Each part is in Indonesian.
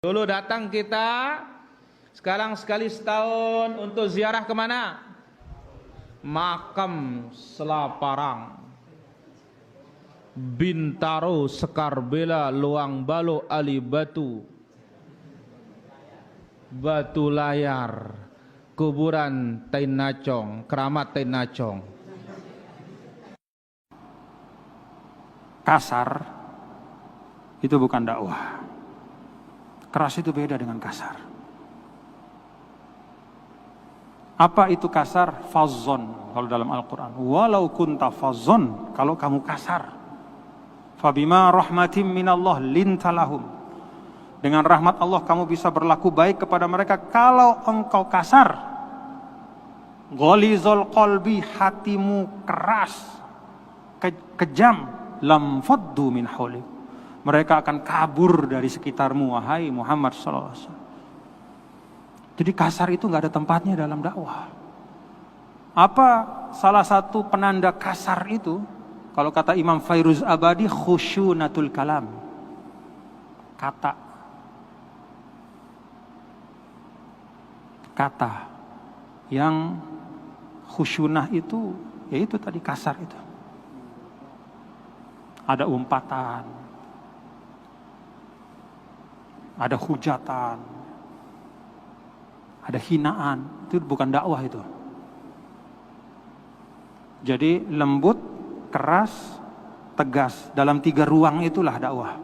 Dulu datang kita, sekarang sekali setahun untuk ziarah kemana? Makam Selaparang, Bintaro, Sekarbela, Luang Balo, Ali Batu, Batu Layar, kuburan Tainacong, keramat Tainacong. Kasar itu bukan dakwah. Keras itu beda dengan kasar. Apa itu kasar? Fazzon kalau dalam Al-Quran. Walau kunta fazzon, kalau kamu kasar. Fabima rahmatim minallah lintalahum. Dengan rahmat Allah kamu bisa berlaku baik kepada mereka. Kalau engkau kasar, gholizul qalbi, hatimu keras, kejam, lam faddu min haulik, mereka akan kabur dari sekitarmu, wahai Muhammad sallallahu alaihi wasallam. Jadi kasar itu nggak ada tempatnya dalam dakwah. Apa salah satu penanda kasar itu? Kalau kata Imam Fairuz Abadi, khusyunatul kalam. Kata yang khusyunah itu, yaitu tadi kasar itu. Ada umpatan, ada hujatan, ada hinaan. Itu bukan dakwah itu. Jadi lembut, keras, tegas, dalam 3 ruang itulah dakwah.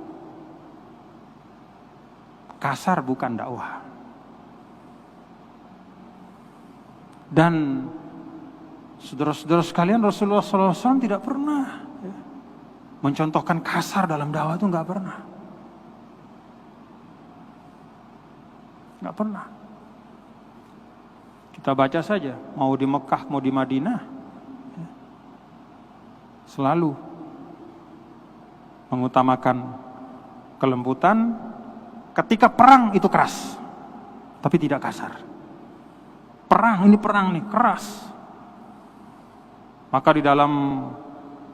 Kasar bukan dakwah. Dan saudara-saudara sekalian, Rasulullah SAW tidak pernah mencontohkan kasar dalam dakwah, itu nggak pernah. Nggak pernah. Kita baca saja, mau di Mekah, mau di Madinah, selalu mengutamakan kelembutan. Ketika perang itu keras, tapi tidak kasar. Perang nih, keras. Maka di dalam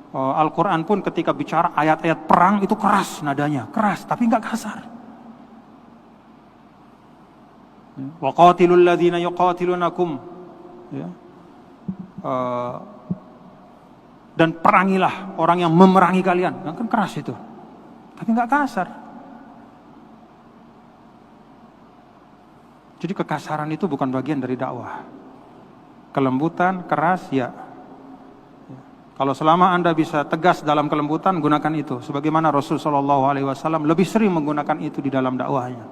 Al-Quran pun ketika bicara ayat-ayat perang itu keras nadanya, keras, tapi nggak kasar. Wa qatilul ladzina yuqatilunakum, dan perangilah orang yang memerangi kalian. Kan keras itu, tapi nggak kasar. Jadi kekasaran itu bukan bagian dari dakwah. Kelembutan, keras, ya. Kalau selama Anda bisa tegas dalam kelembutan, gunakan itu. Sebagaimana Rasulullah SAW lebih sering menggunakan itu di dalam dakwahnya.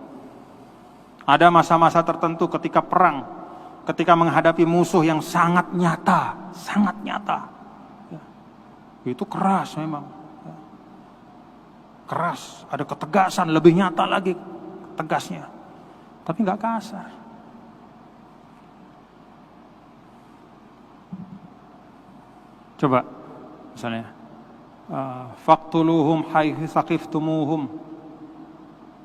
Ada masa-masa tertentu ketika perang, ketika menghadapi musuh yang sangat nyata. Itu keras memang. Keras, ada ketegasan, lebih nyata lagi tegasnya. Tapi nggak kasar. Coba misalnya, faqtuluhum haitsu saqiftumuhum,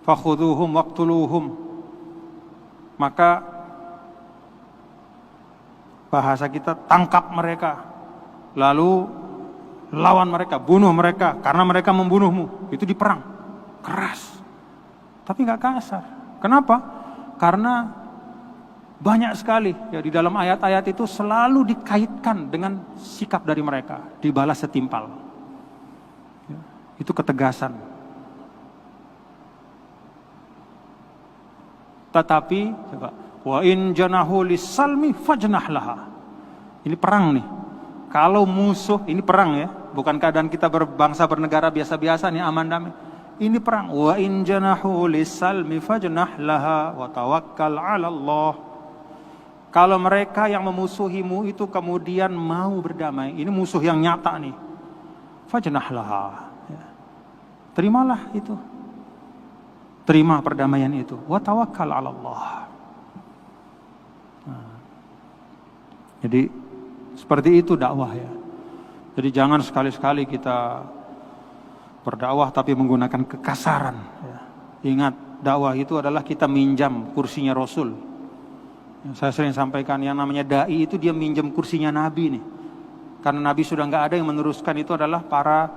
fakhuduhum waqtuluhum. Maka bahasa kita, tangkap mereka, lalu lawan mereka, bunuh mereka karena mereka membunuhmu. Itu di perang, keras, tapi nggak kasar. Kenapa? Karena banyak sekali ya di dalam ayat-ayat itu selalu dikaitkan dengan sikap dari mereka, dibalas setimpal. Ya, itu ketegasan. Tetapi coba, wa in janahu lis-salmi fajnah laha. Ini perang nih. Kalau musuh, ini perang ya, bukan keadaan kita berbangsa bernegara biasa-biasa nih, aman damai. Ini perang. Wa in janahu lis-salmi fajnah laha wa tawakkal 'ala Allah. Kalau mereka yang memusuhimu itu kemudian mau berdamai, ini musuh yang nyata nih. Fajnah laha. Ya. Terimalah itu. Terima perdamaian itu. Wa tawakkal 'ala Allah. Nah. Jadi seperti itu dakwah ya. Jadi jangan sekali-sekali kita berdakwah tapi menggunakan kekasaran. Ya. Ingat, dakwah itu adalah kita minjam kursinya Rasul. Saya sering sampaikan, yang namanya da'i itu dia minjam kursinya Nabi nih. Karena Nabi sudah nggak ada, yang meneruskan itu adalah para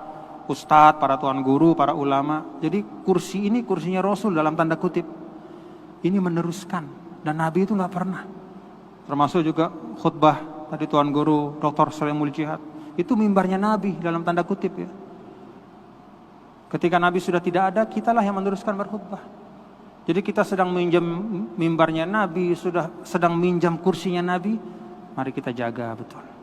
ustadz, para tuan guru, para ulama. Jadi kursi ini kursinya Rasul dalam tanda kutip. ini meneruskan. Dan Nabi itu nggak pernah. Termasuk juga khutbah tadi Tuan Guru Dr. Salimul Jihad. Itu mimbarnya Nabi dalam tanda kutip ya. Ketika Nabi sudah tidak ada, kitalah yang meneruskan berkhutbah. Jadi kita sedang minjam mimbarnya Nabi, sedang minjam kursinya Nabi. Mari kita jaga betul.